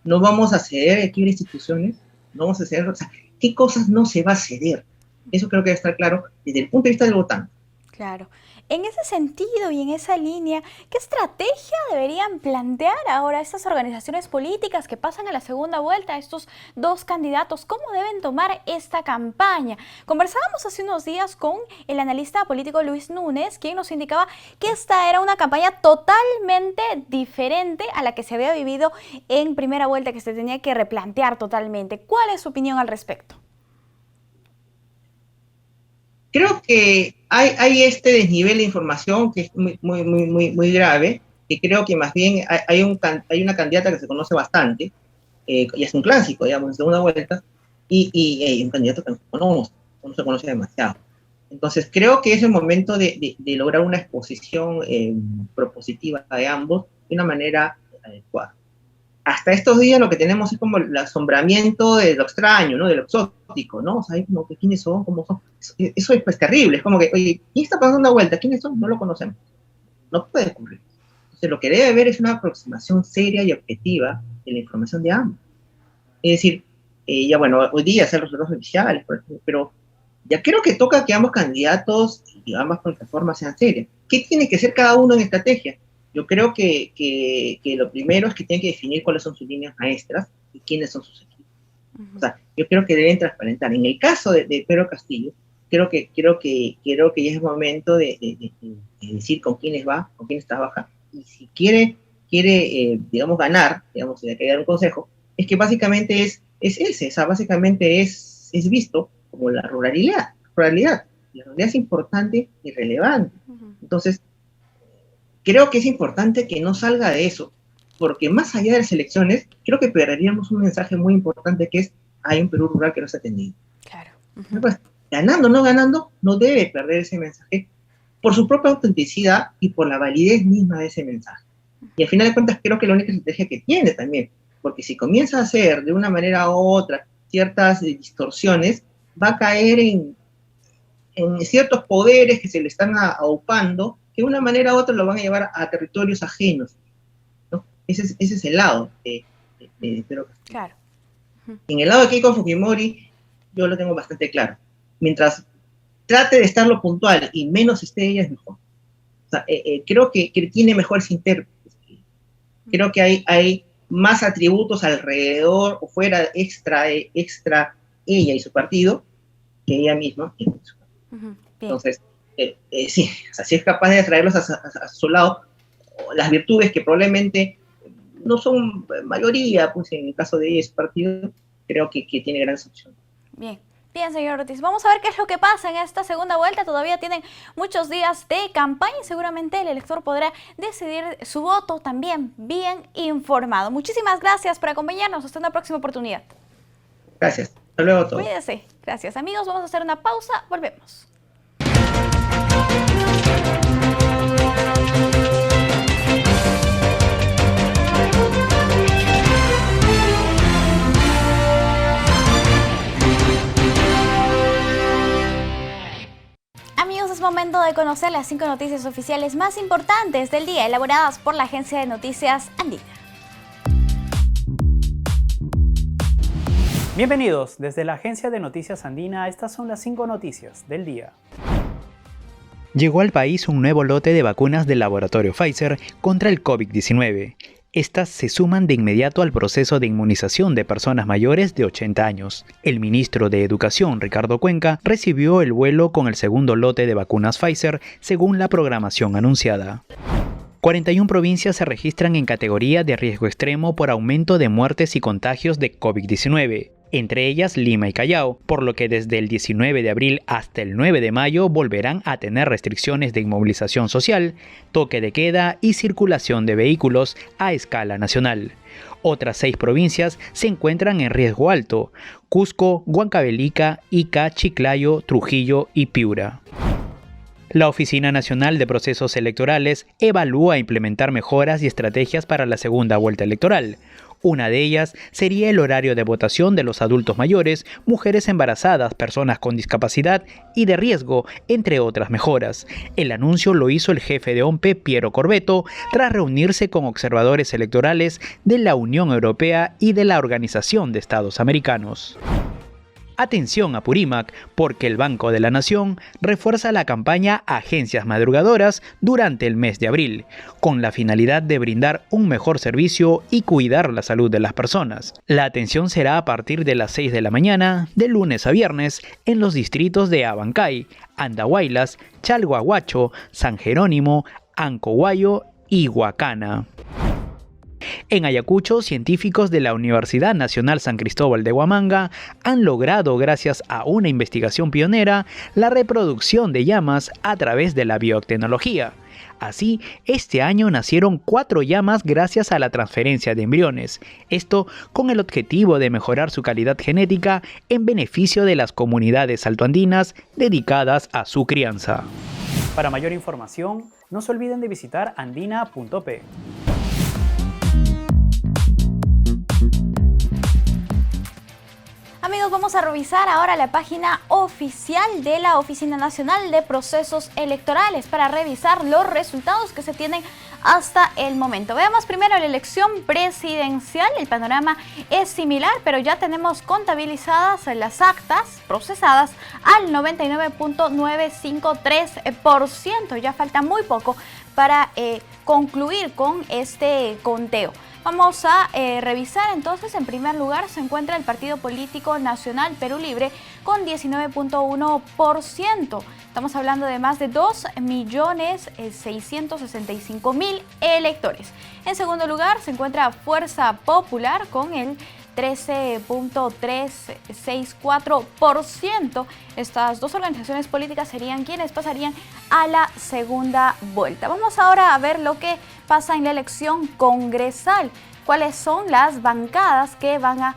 No vamos a ceder aquí en instituciones. No vamos a ceder, o sea, ¿qué cosas no se va a ceder? Eso creo que debe estar claro desde el punto de vista del votante. Claro. En ese sentido y en esa línea, ¿qué estrategia deberían plantear ahora estas organizaciones políticas que pasan a la segunda vuelta, estos dos candidatos? ¿Cómo deben tomar esta campaña? Conversábamos hace unos días con el analista político Luis Núñez, quien nos indicaba que esta era una campaña totalmente diferente a la que se había vivido en primera vuelta, que se tenía que replantear totalmente. ¿Cuál es su opinión al respecto? Creo que hay este desnivel de información que es muy grave, que creo que más bien hay una candidata que se conoce bastante, y es un clásico, digamos, en segunda vuelta, y hay un candidato que no se conoce demasiado. Entonces, creo que es el momento de lograr una exposición propositiva de ambos de una manera adecuada. Hasta estos días lo que tenemos es como el asombramiento de lo extraño, ¿no? De lo exótico, ¿no? O sea, hay como que quiénes son, cómo son. Eso es pues terrible, es como que, oye, ¿quién está pasando una vuelta? ¿Quiénes son? No lo conocemos. No puede ocurrir. Entonces, lo que debe haber es una aproximación seria y objetiva de la información de ambos. Es decir, ya bueno, hoy día hacer los datos oficiales, por ejemplo, pero ya creo que toca que ambos candidatos y ambas plataformas sean serias. ¿Qué tiene que hacer cada uno en estrategia? Yo creo que lo primero es que tienen que definir cuáles son sus líneas maestras y quiénes son sus equipos. O sea, yo creo que deben transparentar. En el caso de Pedro Castillo, creo que ya es el momento de decir con quiénes va, con quiénes trabaja, y si quiere digamos, ganar, digamos, si hay que dar un consejo, es que básicamente es ese, o sea, básicamente es visto como la ruralidad. La ruralidad es importante y relevante. Entonces, creo que es importante que no salga de eso, porque más allá de las elecciones, creo que perderíamos un mensaje muy importante que es, hay un Perú rural que no se ha atendido. Claro. Pues, ganando o no ganando, no debe perder ese mensaje por su propia autenticidad y por la validez misma de ese mensaje. Y al final de cuentas creo que es la única estrategia que tiene también, porque si comienza a hacer de una manera u otra, ciertas distorsiones, va a caer en ciertos poderes que se le están aupando, que de una manera u otra lo van a llevar a territorios ajenos, ¿no? Ese es el lado. Pero claro. En el lado de Keiko Fujimori, yo lo tengo bastante claro. Mientras trate de estar lo puntual y menos esté ella, es mejor. O sea, creo que tiene mejores intérpretes. Creo que hay más atributos alrededor o fuera extra ella y su partido que ella misma. Entonces, sí, o sea, si es capaz de atraerlos a su lado, las virtudes que probablemente no son mayoría, pues en el caso de ella y su partido, creo que tiene grandes opciones. Bien. Bien, señor Ortiz, vamos a ver qué es lo que pasa en esta segunda vuelta. Todavía tienen muchos días de campaña y seguramente el elector podrá decidir su voto también bien informado. Muchísimas gracias por acompañarnos. Hasta una próxima oportunidad. Gracias. Hasta luego a todos. Cuídense. Gracias, amigos. Vamos a hacer una pausa. Volvemos. Amigos, es momento de conocer las 5 noticias oficiales más importantes del día, elaboradas por la Agencia de Noticias Andina. Bienvenidos desde la Agencia de Noticias Andina, estas son las 5 noticias del día. Llegó al país un nuevo lote de vacunas del laboratorio Pfizer contra el COVID-19. Estas se suman de inmediato al proceso de inmunización de personas mayores de 80 años. El ministro de Educación, Ricardo Cuenca, recibió el vuelo con el segundo lote de vacunas Pfizer según la programación anunciada. 41 provincias se registran en categoría de riesgo extremo por aumento de muertes y contagios de COVID-19. Entre ellas Lima y Callao, por lo que desde el 19 de abril hasta el 9 de mayo volverán a tener restricciones de inmovilización social, toque de queda y circulación de vehículos a escala nacional. Otras 6 provincias se encuentran en riesgo alto: Cusco, Huancavelica, Ica, Chiclayo, Trujillo y Piura. La Oficina Nacional de Procesos Electorales evalúa implementar mejoras y estrategias para la segunda vuelta electoral. Una de ellas sería el horario de votación de los adultos mayores, mujeres embarazadas, personas con discapacidad y de riesgo, entre otras mejoras. El anuncio lo hizo el jefe de OMPE, Piero Corbeto, tras reunirse con observadores electorales de la Unión Europea y de la Organización de Estados Americanos. Atención a Purímac, porque el Banco de la Nación refuerza la campaña Agencias Madrugadoras durante el mes de abril, con la finalidad de brindar un mejor servicio y cuidar la salud de las personas. La atención será a partir de las 6 de la mañana, de lunes a viernes, en los distritos de Abancay, Andahuaylas, Chalhuahuacho, San Jerónimo, Ancohuayo y Huacana. En Ayacucho, científicos de la Universidad Nacional San Cristóbal de Huamanga han logrado, gracias a una investigación pionera, la reproducción de llamas a través de la biotecnología. Así, este año nacieron 4 llamas gracias a la transferencia de embriones. Esto con el objetivo de mejorar su calidad genética en beneficio de las comunidades altoandinas dedicadas a su crianza. Para mayor información, no se olviden de visitar andina.p. Amigos, vamos a revisar ahora la página oficial de la Oficina Nacional de Procesos Electorales para revisar los resultados que se tienen hasta el momento. Veamos primero la elección presidencial. El panorama es similar, pero ya tenemos contabilizadas las actas procesadas al 99.953%. Ya falta muy poco para concluir con este conteo. Vamos a revisar entonces. En primer lugar se encuentra el Partido Político Nacional Perú Libre con 19.1%. Estamos hablando de más de 2.665.000 electores. En segundo lugar se encuentra Fuerza Popular con el 13.364%. Estas dos organizaciones políticas serían quienes pasarían a la segunda vuelta. Vamos ahora a ver lo que pasa en la elección congresal. ¿Cuáles son las bancadas que van a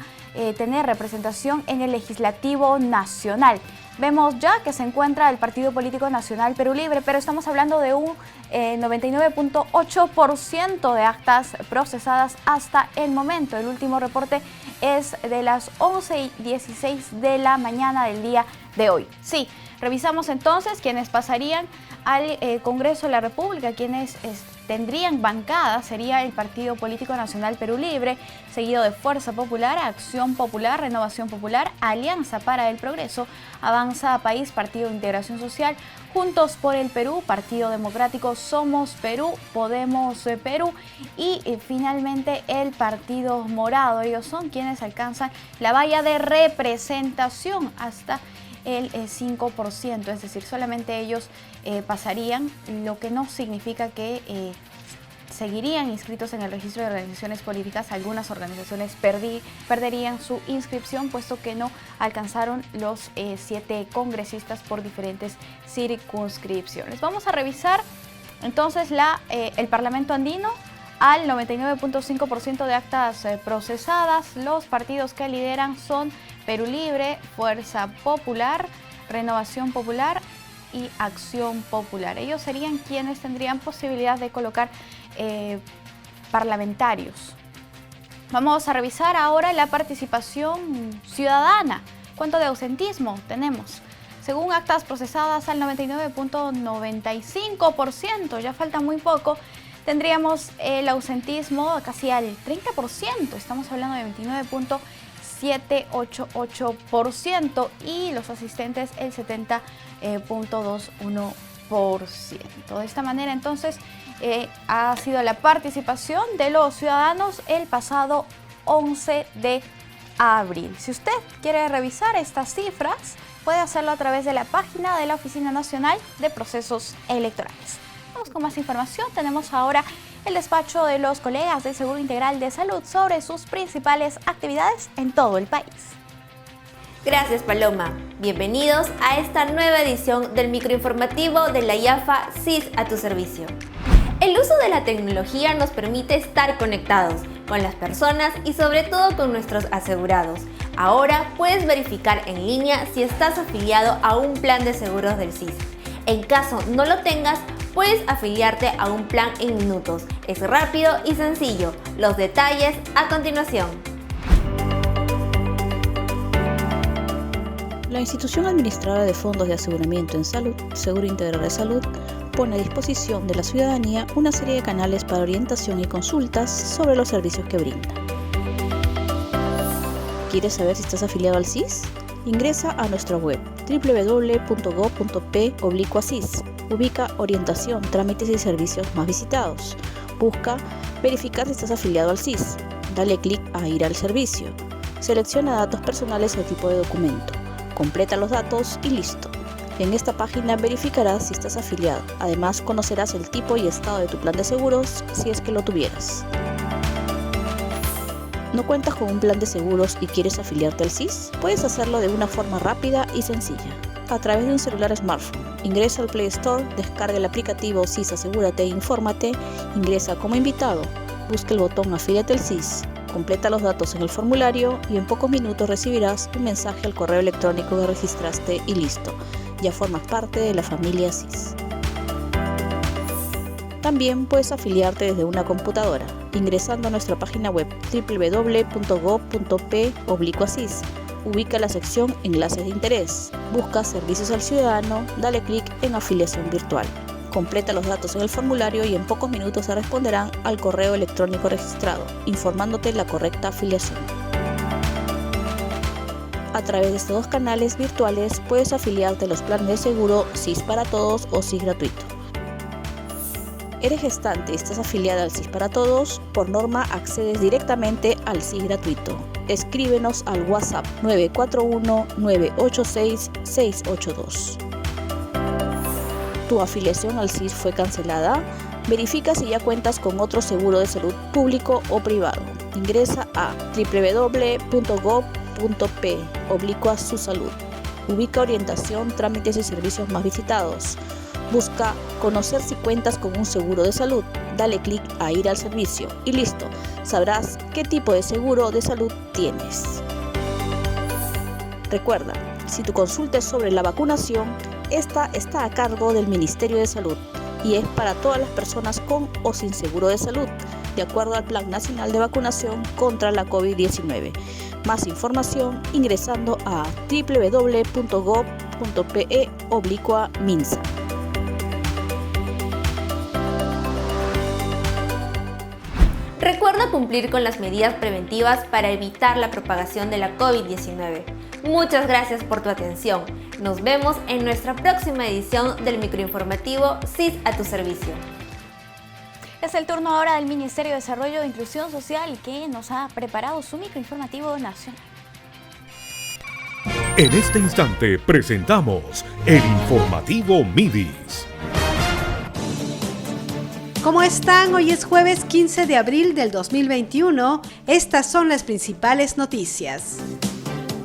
tener representación en el Legislativo Nacional? Vemos ya que se encuentra el Partido Político Nacional Perú Libre, pero estamos hablando de un 99.8% de actas procesadas hasta el momento. El último reporte es de las 11:16 de la mañana del día de hoy. Sí, revisamos entonces quienes pasarían al Congreso de la República, quienes tendrían bancada. Sería el Partido Político Nacional Perú Libre, seguido de Fuerza Popular, Acción Popular, Renovación Popular, Alianza para el Progreso, Avanza País, Partido de Integración Social, Juntos por el Perú, Partido Democrático, Somos Perú, Podemos Perú y finalmente el Partido Morado. Ellos son quienes alcanzan la valla de representación hasta el 5%, es decir, solamente ellos pasarían, lo que no significa que seguirían inscritos en el registro de organizaciones políticas. Algunas organizaciones perderían su inscripción, puesto que no alcanzaron los 7 congresistas por diferentes circunscripciones. Vamos a revisar entonces el Parlamento andino. Al 99.5% de actas procesadas, los partidos que lideran son Perú Libre, Fuerza Popular, Renovación Popular y Acción Popular. Ellos serían quienes tendrían posibilidad de colocar parlamentarios. Vamos a revisar ahora la participación ciudadana. ¿Cuánto de ausentismo tenemos? Según actas procesadas, al 99.95%, ya falta muy poco. Tendríamos el ausentismo casi al 30%, estamos hablando de 29.788% y los asistentes el 70.21%. De esta manera entonces ha sido la participación de los ciudadanos el pasado 11 de abril. Si usted quiere revisar estas cifras, puede hacerlo a través de la página de la Oficina Nacional de Procesos Electorales. Vamos con más información. Tenemos ahora el despacho de los colegas del Seguro Integral de Salud sobre sus principales actividades en todo el país. Gracias, Paloma. Bienvenidos a esta nueva edición del microinformativo de la IAFA SIS a tu servicio. El uso de la tecnología nos permite estar conectados con las personas y sobre todo con nuestros asegurados. Ahora puedes verificar en línea si estás afiliado a un plan de seguros del SIS. En caso no lo tengas, puedes afiliarte a un plan en minutos. Es rápido y sencillo. Los detalles a continuación. La institución administradora de fondos de aseguramiento en salud, Seguro Integral de Salud, pone a disposición de la ciudadanía una serie de canales para orientación y consultas sobre los servicios que brinda. ¿Quieres saber si estás afiliado al SIS? Ingresa a nuestra web www.gov.p/SIS. Ubica orientación, trámites y servicios más visitados. Busca verificar si estás afiliado al SIS. Dale clic a ir al servicio. Selecciona datos personales o tipo de documento. Completa los datos y listo. En esta página verificarás si estás afiliado. Además, conocerás el tipo y estado de tu plan de seguros si es que lo tuvieras. ¿No cuentas con un plan de seguros y quieres afiliarte al SIS? Puedes hacerlo de una forma rápida y sencilla, a través de un celular smartphone. Ingresa al Play Store, descarga el aplicativo SIS Asegúrate e Infórmate, ingresa como invitado, busca el botón Afíliate al SIS, completa los datos en el formulario y en pocos minutos recibirás un mensaje al correo electrónico que registraste y listo, ya formas parte de la familia SIS. También puedes afiliarte desde una computadora, ingresando a nuestra página web www.gov.p/SIS. Ubica la sección Enlaces de interés, busca Servicios al Ciudadano, dale clic en Afiliación virtual. Completa los datos en el formulario y en pocos minutos se responderán al correo electrónico registrado, informándote la correcta afiliación. A través de estos dos canales virtuales puedes afiliarte a los planes de seguro SIS para todos o SIS gratuito. ¿Eres gestante y estás afiliada al SIS para todos? Por norma accedes directamente al SIS gratuito. Escríbenos al WhatsApp 941-986-682. ¿Tu afiliación al SIS fue cancelada? Verifica si ya cuentas con otro seguro de salud público o privado. Ingresa a www.gov.p/Su-Salud. Ubica orientación, trámites y servicios más visitados. Busca conocer si cuentas con un seguro de salud. Dale clic a ir al servicio y listo. Sabrás qué tipo de seguro de salud tienes. Recuerda, Si tu consulta es sobre la vacunación, esta está a cargo del Ministerio de Salud y es para todas las personas con o sin seguro de salud, de acuerdo al Plan Nacional de Vacunación contra la COVID-19. Más información ingresando a www.gov.pe/MINSA. Recuerda cumplir con las medidas preventivas para evitar la propagación de la COVID-19. Muchas gracias por tu atención. Nos vemos en nuestra próxima edición del microinformativo CIS a tu servicio. Es el turno ahora del Ministerio de Desarrollo e Inclusión Social, que nos ha preparado su microinformativo nacional. En este instante presentamos el informativo MIDIS. ¿Cómo están? Hoy es jueves 15 de abril del 2021. Estas son las principales noticias.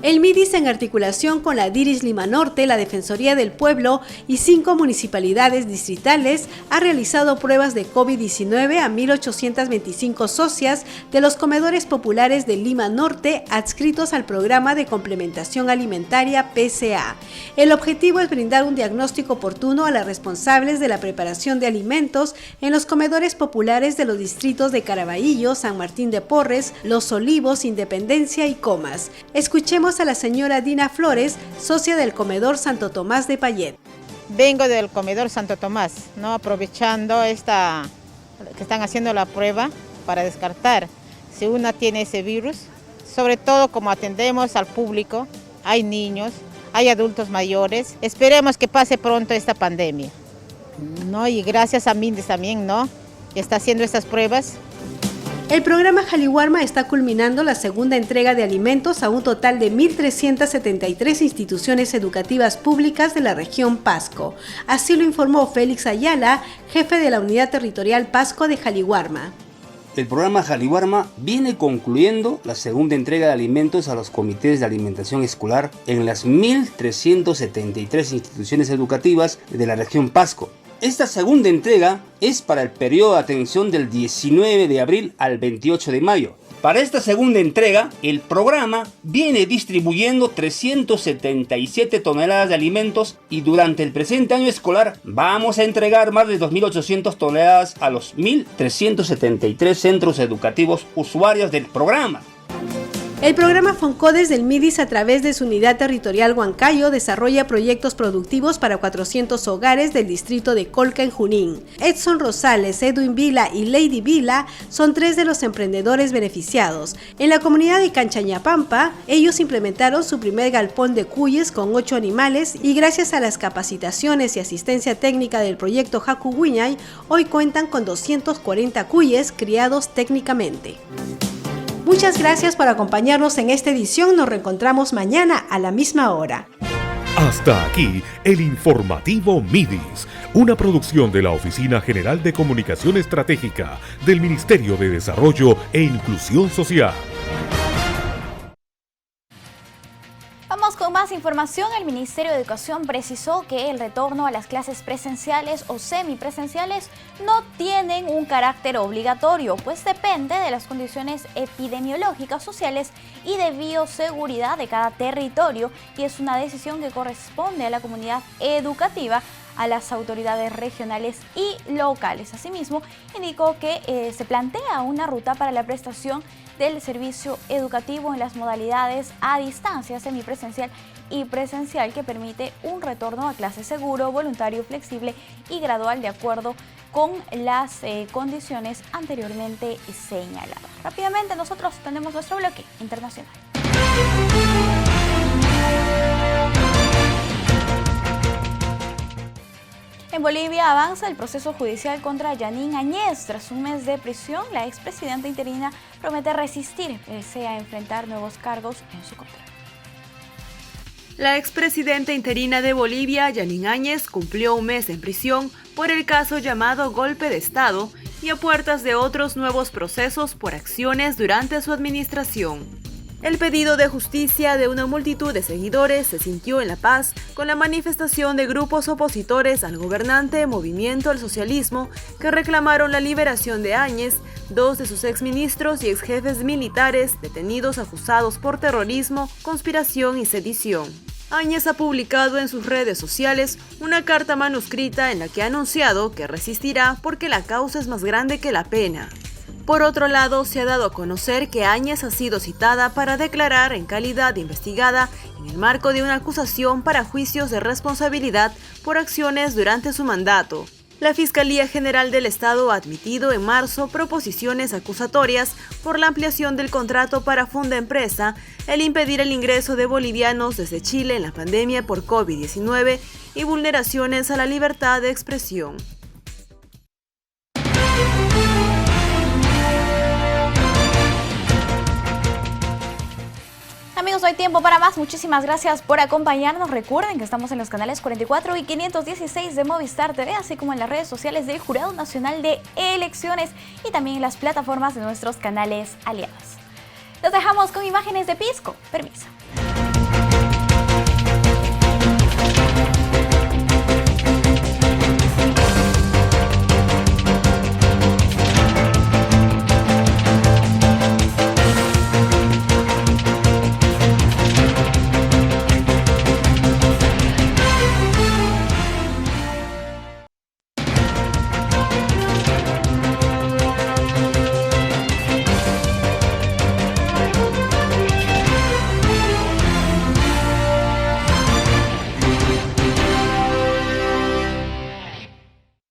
El MIDIS, en articulación con la DIRIS Lima Norte, la Defensoría del Pueblo y 5 municipalidades distritales, ha realizado pruebas de COVID-19 a 1.825 socias de los comedores populares de Lima Norte adscritos al Programa de Complementación Alimentaria PCA. El objetivo es brindar un diagnóstico oportuno a las responsables de la preparación de alimentos en los comedores populares de los distritos de Caraballo, San Martín de Porres, Los Olivos, Independencia y Comas. Escuchemos a la señora Dina Flores, socia del comedor Santo Tomás de Payet. Vengo del comedor Santo Tomás, ¿no? Aprovechando que están haciendo la prueba para descartar si una tiene ese virus, sobre todo como atendemos al público, hay niños, hay adultos mayores. Esperemos que pase pronto esta pandemia, ¿no? Y gracias a MINDES también, ¿no?, que está haciendo estas pruebas. El programa Jaliwarma está culminando la segunda entrega de alimentos a un total de 1.373 instituciones educativas públicas de la región Pasco. Así lo informó Félix Ayala, jefe de la Unidad Territorial Pasco de Jaliwarma. El programa Jaliwarma viene concluyendo la segunda entrega de alimentos a los comités de alimentación escolar en las 1.373 instituciones educativas de la región Pasco. Esta segunda entrega es para el periodo de atención del 19 de abril al 28 de mayo. Para esta segunda entrega, el programa viene distribuyendo 377 toneladas de alimentos y durante el presente año escolar vamos a entregar más de 2.800 toneladas a los 1.373 centros educativos usuarios del programa. El programa Foncodes del MIDIS, a través de su unidad territorial Huancayo, desarrolla proyectos productivos para 400 hogares del distrito de Colca en Junín. Edson Rosales, Edwin Vila y Lady Vila son 3 de los emprendedores beneficiados. En la comunidad de Canchañapampa, ellos implementaron su primer galpón de cuyes con 8 animales y gracias a las capacitaciones y asistencia técnica del proyecto Haku Wiñay, hoy cuentan con 240 cuyes criados técnicamente. Muchas gracias por acompañarnos en esta edición. Nos reencontramos mañana a la misma hora. Hasta aquí el informativo MIDIS, una producción de la Oficina General de Comunicación Estratégica del Ministerio de Desarrollo e Inclusión Social. Vamos con más información. El Ministerio de Educación precisó que el retorno a las clases presenciales o semipresenciales no tienen un carácter obligatorio, pues depende de las condiciones epidemiológicas, sociales y de bioseguridad de cada territorio y es una decisión que corresponde a la comunidad educativa, a las autoridades regionales y locales. Asimismo, indicó que se plantea una ruta para la prestación del servicio educativo en las modalidades a distancia, semipresencial y presencial, que permite un retorno a clases seguro, voluntario, flexible y gradual de acuerdo con las condiciones anteriormente señaladas. Rápidamente nosotros tenemos nuestro bloque internacional. En Bolivia avanza el proceso judicial contra Janine Áñez. Tras un mes de prisión, la expresidenta interina promete resistir pese a enfrentar nuevos cargos en su contra. La expresidenta interina de Bolivia, Janine Áñez, cumplió un mes en prisión por el caso llamado golpe de Estado y a puertas de otros nuevos procesos por acciones durante su administración. El pedido de justicia de una multitud de seguidores se sintió en La Paz con la manifestación de grupos opositores al gobernante Movimiento al Socialismo que reclamaron la liberación de Áñez, 2 de sus exministros y exjefes militares detenidos acusados por terrorismo, conspiración y sedición. Áñez ha publicado en sus redes sociales una carta manuscrita en la que ha anunciado que resistirá porque la causa es más grande que la pena. Por otro lado, se ha dado a conocer que Áñez ha sido citada para declarar en calidad de investigada en el marco de una acusación para juicios de responsabilidad por acciones durante su mandato. La Fiscalía General del Estado ha admitido en marzo proposiciones acusatorias por la ampliación del contrato para Funda Empresa, el impedir el ingreso de bolivianos desde Chile en la pandemia por COVID-19 y vulneraciones a la libertad de expresión. Amigos, no hay tiempo para más. Muchísimas gracias por acompañarnos. Recuerden que estamos en los canales 44 y 516 de Movistar TV, así como en las redes sociales del Jurado Nacional de Elecciones y también en las plataformas de nuestros canales aliados. Los dejamos con imágenes de Pisco. Permiso.